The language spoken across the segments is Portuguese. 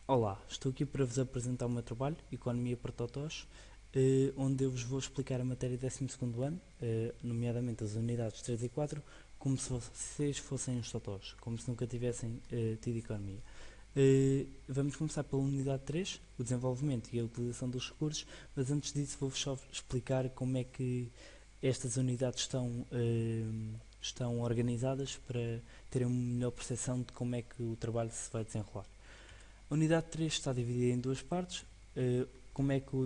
Olá, estou aqui para vos apresentar o meu trabalho, Economia para Totós, onde eu vos vou explicar a matéria do 12º ano, nomeadamente as unidades 3 e 4, como se vocês fossem os Totós, como se nunca tivessem tido Economia. Vamos começar pela unidade 3, o desenvolvimento e a utilização dos recursos, mas antes disso vou-vos só explicar como é que estas unidades estão organizadas para terem uma melhor percepção de como é que o trabalho se vai desenrolar. A unidade 3 está dividida em duas partes, como é que o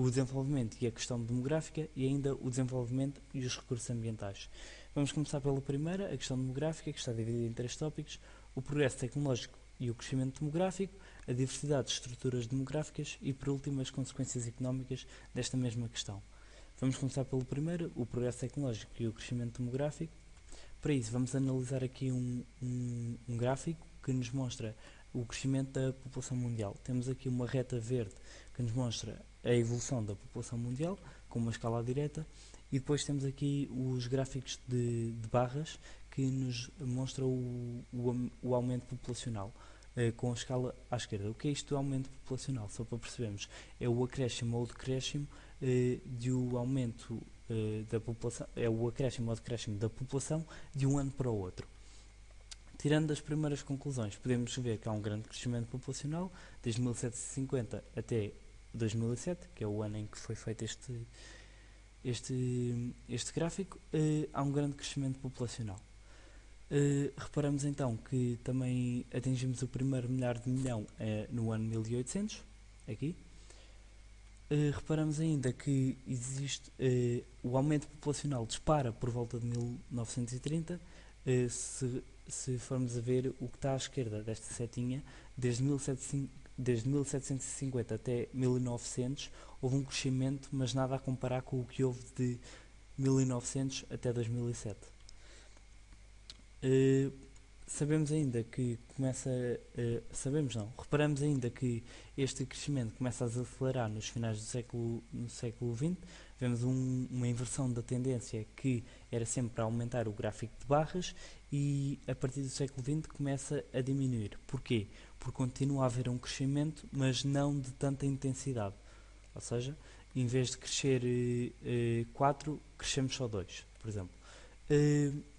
desenvolvimento e a questão demográfica e ainda o desenvolvimento e os recursos ambientais. Vamos começar pela primeira, a questão demográfica, que está dividida em três tópicos: o progresso tecnológico e o crescimento demográfico, a diversidade de estruturas demográficas e, por último, as consequências económicas desta mesma questão. Vamos começar pelo primeiro, o progresso tecnológico e o crescimento demográfico. Para isso, vamos analisar aqui um gráfico que nos mostra o crescimento da população mundial. Temos aqui uma reta verde que nos mostra a evolução da população mundial, com uma escala direta, e depois temos aqui os gráficos de barras que nos mostram o aumento populacional, com a escala à esquerda. O que é isto do aumento populacional? Só para percebermos, é o acréscimo ou decréscimo do aumento da população, é o acréscimo ou decréscimo da população de um ano para o outro. Tirando as primeiras conclusões, podemos ver que há um grande crescimento populacional, desde 1750 até 2007, que é o ano em que foi feito este gráfico, há um grande crescimento populacional. Reparamos então que também atingimos o primeiro milhar de milhão no ano 1800, aqui. Reparamos ainda que existe o aumento populacional dispara por volta de 1930, se formos a ver o que está à esquerda desta setinha, desde 1750 até 1900 houve um crescimento, mas nada a comparar com o que houve de 1900 até 2007. Sabemos ainda que reparamos ainda que este crescimento começa a acelerar nos finais no século XX. Vemos uma inversão da tendência que era sempre a aumentar o gráfico de barras e a partir do século XX começa a diminuir. Porquê? Porque continua a haver um crescimento, mas não de tanta intensidade. Ou seja, em vez de crescer 4, crescemos só 2, por exemplo.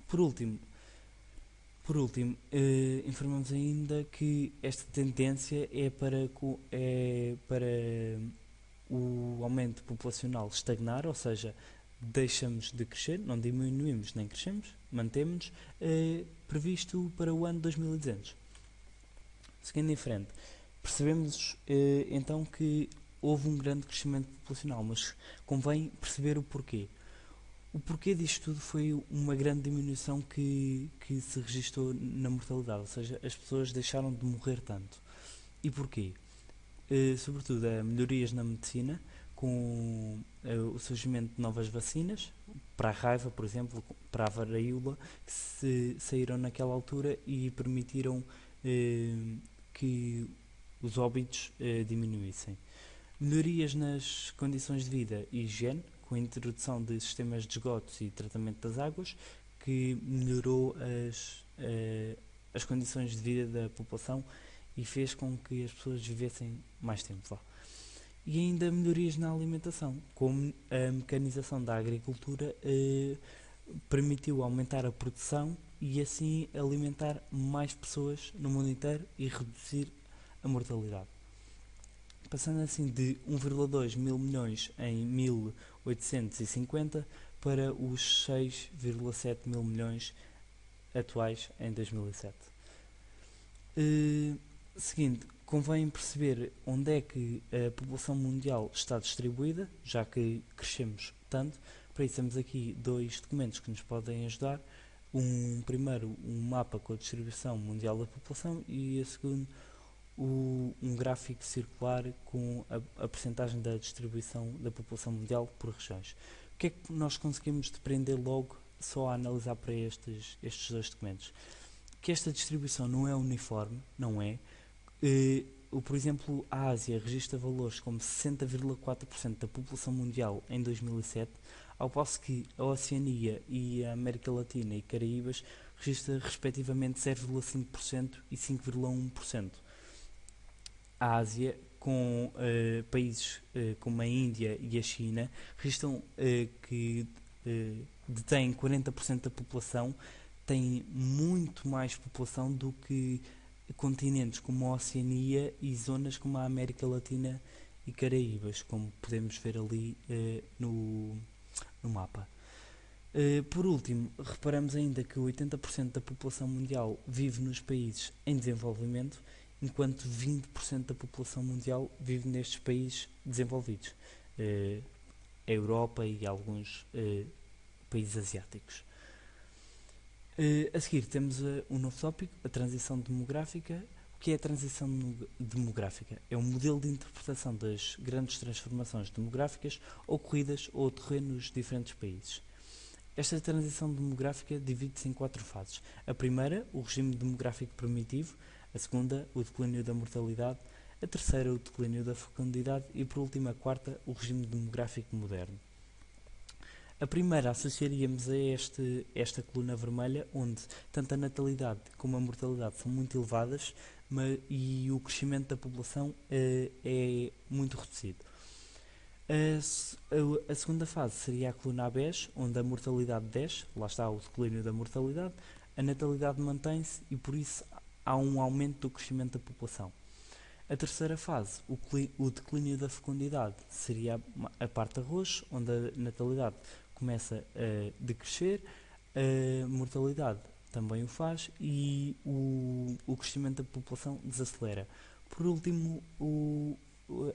Por último, informamos ainda que esta tendência é para o aumento populacional estagnar, ou seja, deixamos de crescer, não diminuímos nem crescemos, mantemos-nos, previsto para o ano 2200. Seguindo em frente, percebemos então que houve um grande crescimento populacional, mas convém perceber o porquê. O porquê disto tudo foi uma grande diminuição que se registrou na mortalidade, ou seja, as pessoas deixaram de morrer tanto. E porquê? Sobretudo a melhorias na medicina, com o surgimento de novas vacinas, para a raiva, por exemplo, para a varíola, que saíram naquela altura e permitiram que os óbitos diminuíssem. Melhorias nas condições de vida e higiene, com a introdução de sistemas de esgotos e tratamento das águas, que melhorou as condições de vida da população e fez com que as pessoas vivessem mais tempo lá. E ainda melhorias na alimentação, como a mecanização da agricultura permitiu aumentar a produção e assim alimentar mais pessoas no mundo inteiro e reduzir a mortalidade. Passando assim de 1,2 mil milhões em 1850 para os 6,7 mil milhões atuais em 2007. Seguinte, convém perceber onde é que a população mundial está distribuída, já que crescemos tanto. Para isso temos aqui dois documentos que nos podem ajudar. Primeiro, um mapa com a distribuição mundial da população e a segundo, um gráfico circular com a percentagem da distribuição da população mundial por regiões. O que é que nós conseguimos depreender logo só a analisar para estes dois documentos? Que esta distribuição não é uniforme, não é. Por exemplo, a Ásia registra valores como 60,4% da população mundial em 2007, ao passo que a Oceania e a América Latina e Caraíbas registra respectivamente 0,5% e 5,1%. a Ásia, com países como a Índia e a China, registram que detêm 40% da população, têm muito mais população do que continentes como a Oceania e zonas como a América Latina e Caraíbas, como podemos ver ali no mapa. Por último, reparamos ainda que 80% da população mundial vive nos países em desenvolvimento, enquanto 20% da população mundial vive nestes países desenvolvidos, a Europa e alguns países asiáticos. A seguir temos um novo tópico, a transição demográfica. O que é a transição demográfica? É um modelo de interpretação das grandes transformações demográficas ocorridas ou ocorrendo nos diferentes países. Esta transição demográfica divide-se em 4 fases. A primeira, o regime demográfico primitivo. A segunda, o declínio da mortalidade. A terceira, o declínio da fecundidade. E, por último, a quarta, o regime demográfico moderno. A primeira associaríamos a esta coluna vermelha, onde tanto a natalidade como a mortalidade são muito elevadas e o crescimento da população é muito reduzido. A segunda fase seria a coluna bege, onde a mortalidade desce, lá está o declínio da mortalidade, a natalidade mantém-se e por isso há um aumento do crescimento da população. A terceira fase, o declínio da fecundidade, seria a parte a roxo, onde a natalidade começa a decrescer, a mortalidade também o faz e o crescimento da população desacelera. Por último,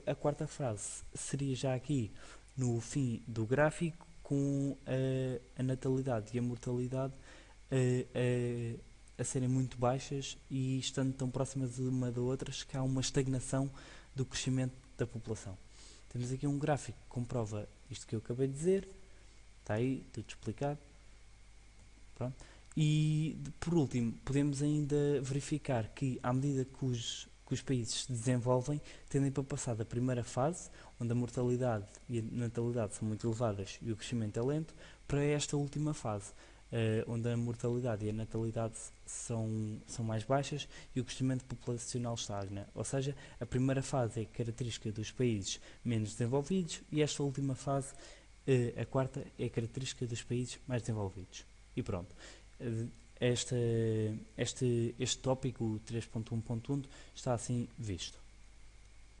a quarta fase seria já aqui no fim do gráfico, com a natalidade e a mortalidade a serem muito baixas e estando tão próximas de uma da outra que há uma estagnação do crescimento da população. Temos aqui um gráfico que comprova isto que eu acabei de dizer, está aí tudo explicado. Pronto. E por último, podemos ainda verificar que à medida que os países se desenvolvem, tendem para passar da primeira fase, onde a mortalidade e a natalidade são muito elevadas e o crescimento é lento, para esta última fase, onde a mortalidade e a natalidade são mais baixas e o crescimento populacional estagna. Ou seja, a primeira fase é característica dos países menos desenvolvidos e esta última fase, a quarta, é característica dos países mais desenvolvidos. E pronto. Este tópico, o 3.1.1, está assim visto.